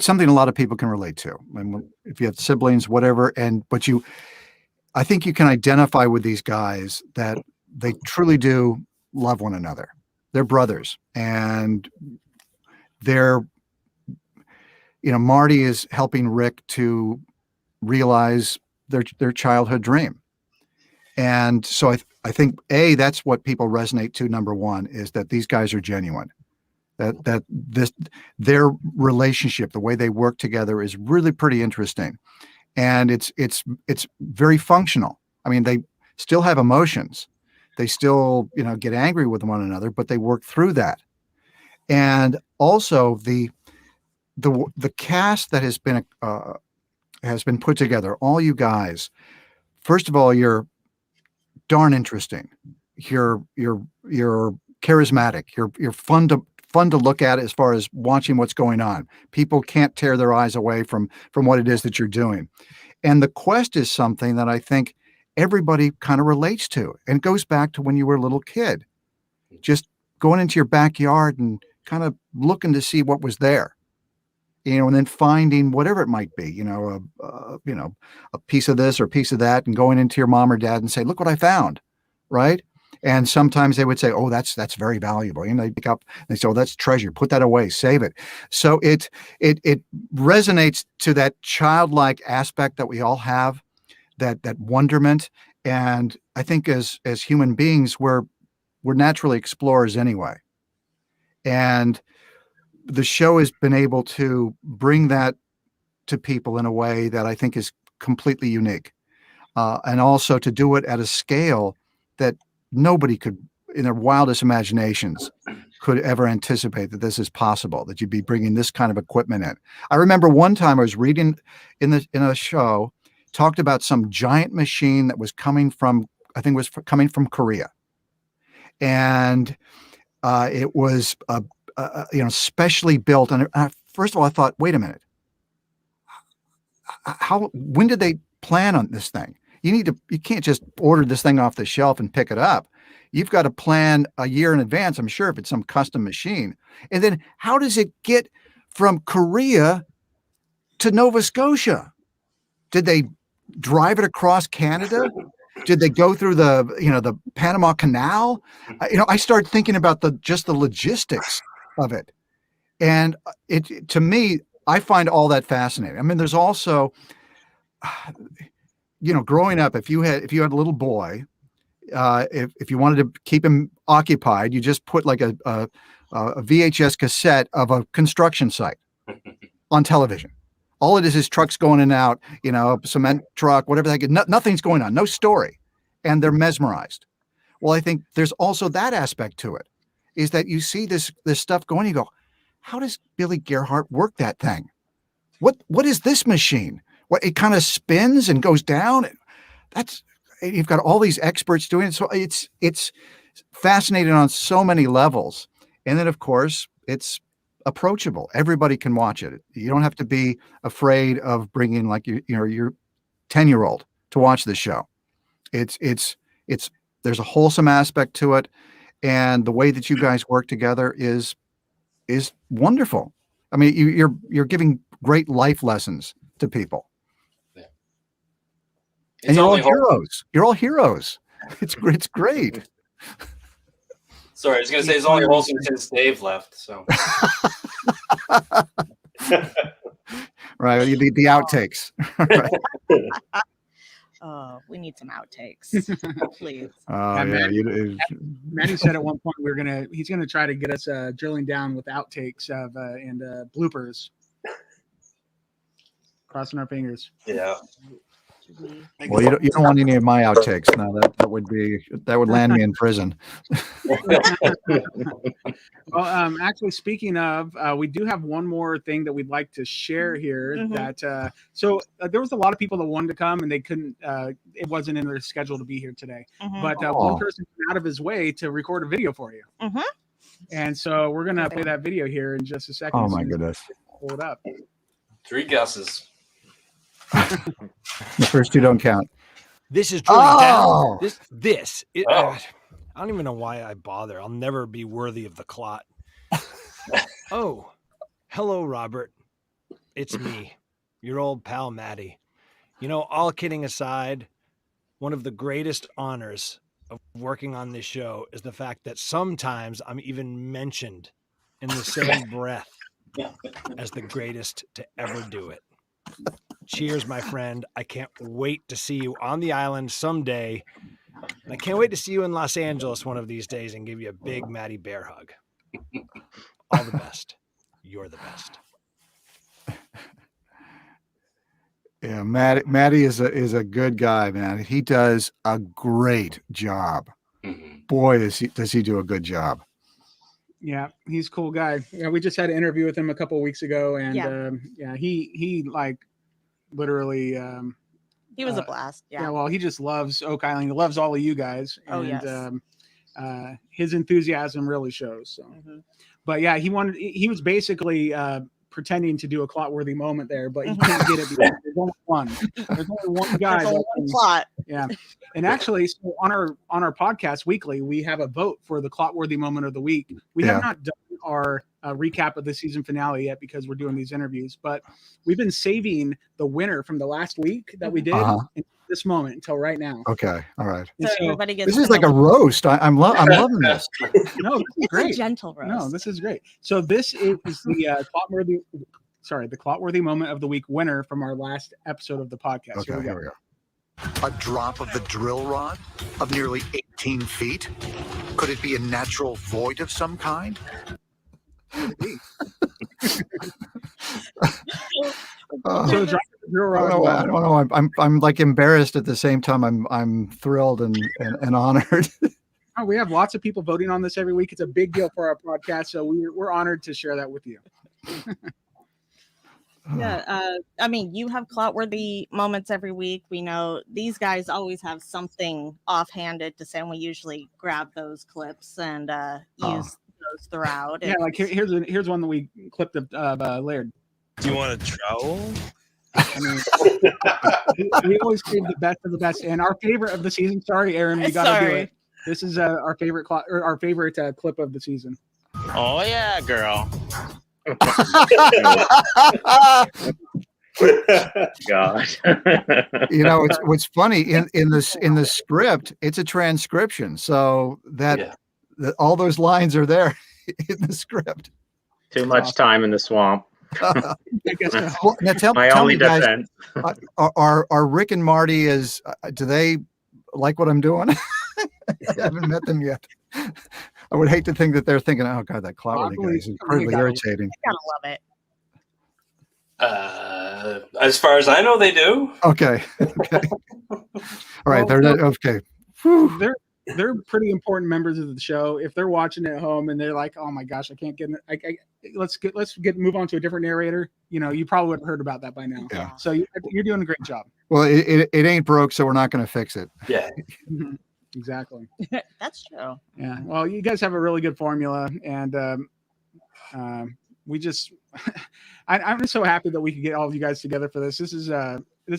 something a lot of people can relate to. I mean, if you have siblings, whatever, I think you can identify with these guys that they truly do love one another. They're brothers, and Marty is helping Rick to realize their childhood dream. And so I think that's what people resonate to. Number one is that these guys are genuine, that their relationship, the way they work together is really pretty interesting. And it's very functional. I mean, they still have emotions. They still, get angry with one another, but they work through that. And also the cast that has been put together, all you guys, first of all, you're darn interesting. You're charismatic. You're fun to look at as far as watching what's going on. People can't tear their eyes away from what it is that you're doing. And the quest is something that I think everybody kind of relates to. And it goes back to when you were a little kid, just going into your backyard and kind of looking to see what was there, and then finding whatever it might be, a piece of this or a piece of that, and going into your mom or dad and say, look what I found. Right. And sometimes they would say, oh, that's very valuable. They pick up, they say, oh, that's treasure. Put that away, save it. So it resonates to that childlike aspect that we all have, that wonderment. And I think as human beings, we're naturally explorers anyway. And the show has been able to bring that to people in a way that I think is completely unique. And also to do it at a scale that nobody could, in their wildest imaginations, could ever anticipate that this is possible, that you'd be bringing this kind of equipment in. I remember one time I was reading in a show, talked about some giant machine that was coming from, I think it was coming from Korea. And it was, specially built. And first of all, I thought, wait a minute, when did they plan on this thing? You can't just order this thing off the shelf and pick it up. You've got to plan a year in advance, I'm sure, if it's some custom machine. And then how does it get from Korea to Nova Scotia? Did they drive it across Canada? Did they go through the Panama Canal? I started thinking about the logistics of it. And to me, I find all that fascinating. I mean, there's also, growing up, if you had a little boy, if you wanted to keep him occupied, you just put like a VHS cassette of a construction site on television. All it is trucks going in and out, cement truck, whatever the heck. Nothing's going on, no story. And they're mesmerized. Well, I think there's also that aspect to it, is that you see this stuff going, you go, how does Billy Gerhardt work that thing? What is this machine? What, it kind of spins and goes down. You've got all these experts doing it. So it's fascinating on so many levels. And then of course it's approachable. Everybody can watch it. You don't have to be afraid of bringing like your 10-year-old to watch this show. It's there's a wholesome aspect to it. And the way that you guys work together is wonderful. I mean, you're giving great life lessons to people. Yeah. And you're all heroes. You're all heroes. It's great. Sorry, I was going to say it's only wholesome since Dave left. So. Right, the outtakes. Right. Oh, we need some outtakes, please. Manny said at one point he's gonna try to get us drilling down with outtakes and bloopers. Crossing our fingers. Yeah. Well, you don't want any of my outtakes. No, that would land me in prison. Well, actually, speaking of, we do have one more thing that we'd like to share here. Mm-hmm. That there was a lot of people that wanted to come and they couldn't. It wasn't in their schedule to be here today. Mm-hmm. But one person came out of his way to record a video for you. Mm-hmm. And so we're gonna play that video here in just a second. Oh my goodness! Pull it up. 3 guesses. The first 2 don't count. This is drilling down. Oh! I don't even know why I bother. I'll never be worthy of the clot. Oh, hello, Robert. It's me, your old pal, Matty. All kidding aside, one of the greatest honors of working on this show is the fact that sometimes I'm even mentioned in the same breath as the greatest to ever do it. Cheers, my friend. I can't wait to see you on the island someday. And I can't wait to see you in Los Angeles one of these days and give you a big Matty Bear hug. All the best. You're the best. Yeah, Matty is a good guy, man. He does a great job. Mm-hmm. boy, does he do a good job. Yeah, he's a cool guy. Yeah, we just had an interview with him a couple of weeks ago, and he like literally. He was a blast. Yeah. Well, he just loves Oak Island. He loves all of you guys. Oh, and, yes. His enthusiasm really shows. So, but yeah, he was basically pretending to do a Clotworthy moment there, but he can't get it because there's only one. There's only one guy. There's only one plot. Yeah. And actually, so on our podcast weekly, we have a vote for the Clotworthy moment of the week. We have not done our recap of the season finale yet because we're doing these interviews, but we've been saving the winner from the last week that we did in this moment until right now. Okay. All right. So everybody gets this is like a roast. I'm loving this. No, this is it's great. a gentle roast. No, this is great. So this is the Clotworthy moment of the week winner from our last episode of the podcast. Okay, here we go. A drop of the drill rod of nearly 18 feet? Could it be a natural void of some kind? So I don't know. I'm like embarrassed at the same time. I'm thrilled and honored. Oh, we have lots of people voting on this every week. It's a big deal for our podcast, so we're honored to share that with you. Yeah, I mean, you have Clotworthy moments every week. We know these guys always have something offhanded to say, and we usually grab those clips and use those throughout. Yeah, like here's one that we clipped of Laird. Do you want a trowel? I mean, we always save the best of the best. And our favorite of the season. Sorry, Aaron, we got to do it. This is our favorite clip of the season. Oh yeah, girl. God. You know, what's funny in the script, it's a transcription, so that all those lines are there in the script. Too much time in the swamp. Well, now tell only me, guys, defense. are Rick and Marty do they like what I'm doing? I haven't met them yet. I would hate to think that they're thinking, "Oh God, that Clotworthy guy is incredibly irritating." I gotta love it. As far as I know, they do. Okay. All right, they're okay. They're pretty important members of the show. If they're watching at home and they're like, "Oh my gosh, I can't get let's move on to a different narrator." You know, you probably would have heard about that by now. Yeah. So you're doing a great job. Well, it ain't broke, so we're not going to fix it. Yeah. Exactly. That's true. Yeah. Well, you guys have a really good formula, and we just I'm just so happy that we could get all of you guys together for this. This is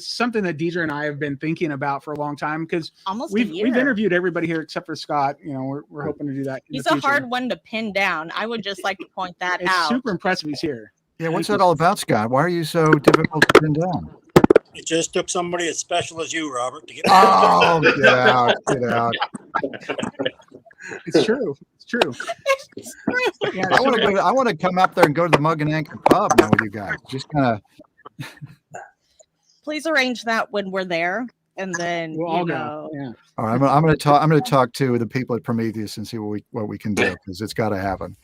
something that Deidre and I have been thinking about for a long time because we've interviewed everybody here except for Scott. You know, we're hoping to do that. He's a hard one to pin down. I would just like to point that out. It's super impressive he's here. Yeah, what's that all about, Scott? Why are you so difficult to pin down? It just took somebody as special as you, Robert, to get. Oh, get out! Get out! It's true. It's true. Yeah, I want to come up there and go to the Mug and Anchor pub now with you guys. Just kind of. Please arrange that when we're there, and then we'll all go. Yeah. All right, I'm going to talk to the people at Prometheus and see what we can do because it's got to happen.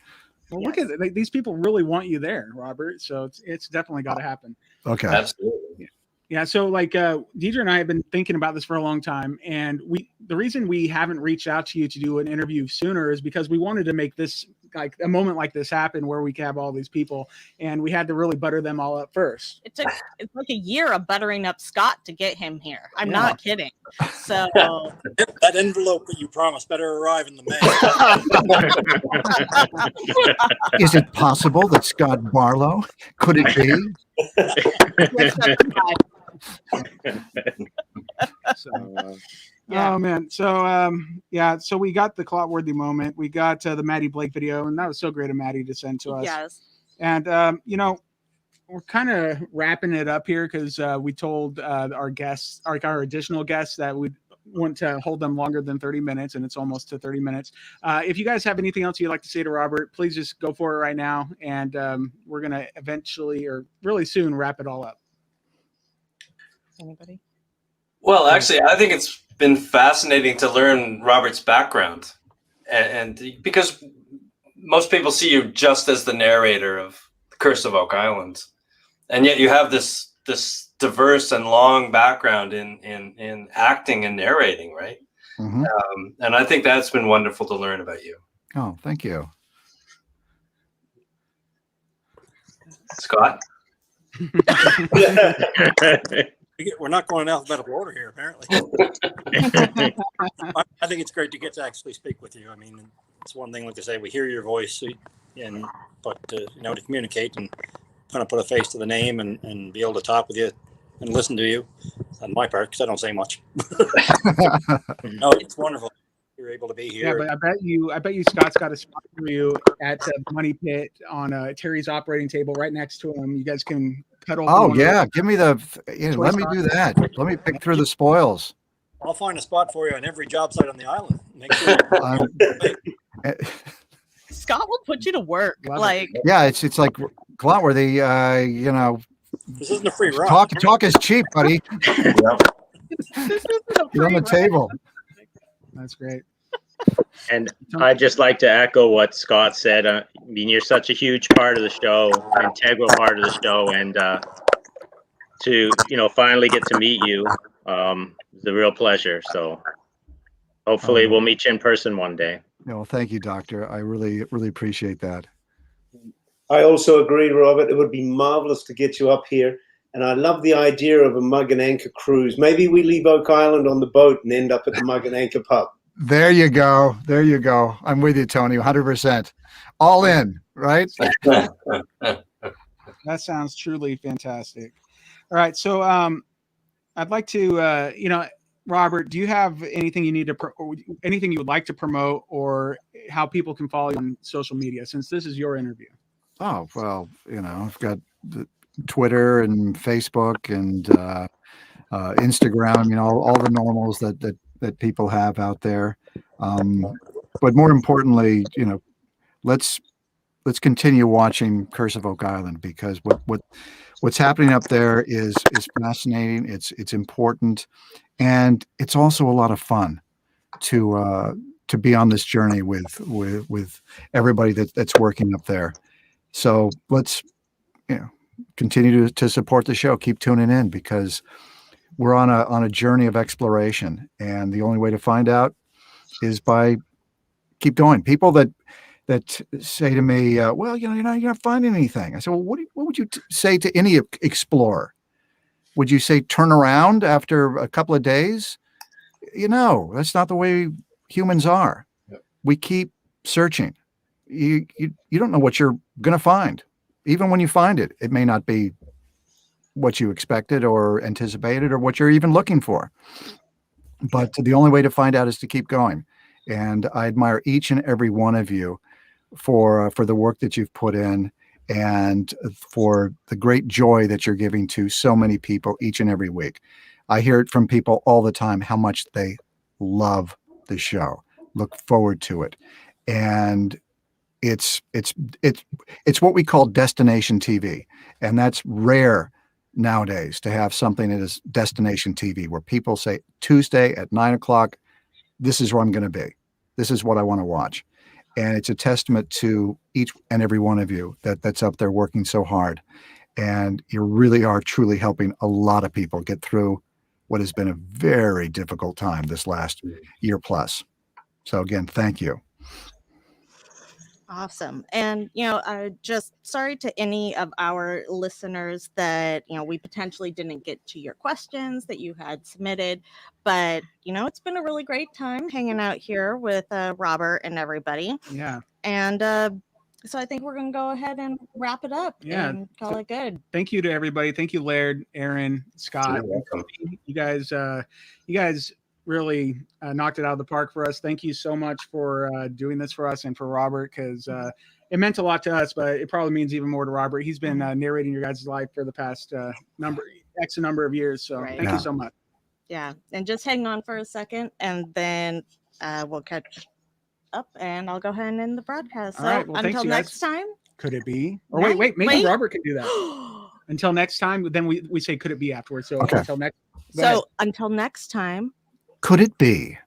Well, look at it. These people really want you there, Robert. So it's definitely got to happen. Okay. Absolutely. Yeah. So like Deidre and I have been thinking about this for a long time. And the reason we haven't reached out to you to do an interview sooner is because we wanted to make this like a moment like this happen where we can have all these people, and we had to really butter them all up first. It's like a year of buttering up Scott to get him here. I'm not kidding. So that envelope that you promised better arrive in the mail. Is it possible that Scott Barlow? Could it be? Oh man. So we got the Clotworthy moment. We got the Maddie Blake video, and that was so great of Maddie to send to us. Yes. And we're kind of wrapping it up here because we told our guests, our additional guests, that we'd want to hold them longer than 30 minutes, and it's almost to 30 minutes. If you guys have anything else you'd like to say to Robert, please just go for it right now, and we're gonna eventually, or really soon, wrap it all up. Anybody? Well, actually, I think it's been fascinating to learn Robert's background, and because most people see you just as the narrator of The Curse of Oak Island, and yet you have this diverse and long background in acting and narrating, right? And I think that's been wonderful to learn about you. Oh, thank you. Scott? We're not going in alphabetical order here, apparently. I think it's great to get to actually speak with you. I mean, it's one thing, like I say, we hear your voice, but to communicate and kind of put a face to the name and be able to talk with you and listen to you on my part, because I don't say much. No, it's wonderful you're able to be here. Yeah, but I bet you Scott's got a spot for you at the Money Pit on Terry's operating table right next to him. You guys can cuddle. Oh yeah, give me the. Let me do that. Let me pick through the spoils. I'll find a spot for you on every job site on the island. Make sure. Scott will put you to work. Yeah, it's like Clotworthy. This isn't a free ride. Talk is cheap, buddy. Get on the table. That's great. And I'd just like to echo what Scott said. I mean, you're such a huge part of the show, an integral part of the show, and to finally get to meet you is a real pleasure. So hopefully we'll meet you in person one day. Well, thank you, Doctor. I really, really appreciate that. I also agree, Robert. It would be marvelous to get you up here. And I love the idea of a mug and anchor cruise. Maybe we leave Oak Island on the boat and end up at the Mug and Anchor pub. There you go. There you go. I'm with you, Tony. 100%. All in, right? That sounds truly fantastic. All right. So I'd like to, Robert, do you have anything you need to, anything you would like to promote, or how people can follow you on social media, since this is your interview? Oh, well, I've got the Twitter and Facebook and Instagram, all the normals that people have out there. But more importantly, let's continue watching Curse of Oak Island, because what's happening up there is fascinating. It's important, and it's also a lot of fun to be on this journey with everybody that's working up there. So let's continue to support the show. Keep tuning in, because we're on a journey of exploration, and the only way to find out is by keep going. People that say to me, well, you're not finding anything. I said, well, what would you say to any explorer? Would you say turn around after a couple of days? That's not the way humans are. Yep. We keep searching. You don't know what you're going to find. Even when you find it, it may not be what you expected or anticipated or what you're even looking for. But the only way to find out is to keep going. And I admire each and every one of you for the work that you've put in, and for the great joy that you're giving to so many people each and every week. I hear it from people all the time how much they love the show, look forward to it. And it's what we call destination TV. And that's rare nowadays, to have something that is destination TV, where people say Tuesday at 9:00, this is where I'm going to be. This is what I want to watch. And it's a testament to each and every one of you that's up there working so hard. And you really are truly helping a lot of people get through what has been a very difficult time this last year plus. So again, thank you. Awesome. And, just sorry to any of our listeners that, we potentially didn't get to your questions that you had submitted, but, it's been a really great time hanging out here with Robert and everybody. Yeah. And so I think we're going to go ahead and wrap it up and call it good. Thank you to everybody. Thank you, Laird, Aaron, Scott. You guys really knocked it out of the park for us. Thank you so much for doing this for us, and for Robert, because it meant a lot to us, but it probably means even more to Robert. He's been narrating your guys' life for the past number of years. So Thank you so much. Yeah. And just hang on for a second, and then we'll catch up, and I'll go ahead and end the broadcast. So right, well, until next time. Could it be? Or maybe Robert can do that. Until next time, then we say could it be afterwards. So okay. Until next time. Could it be?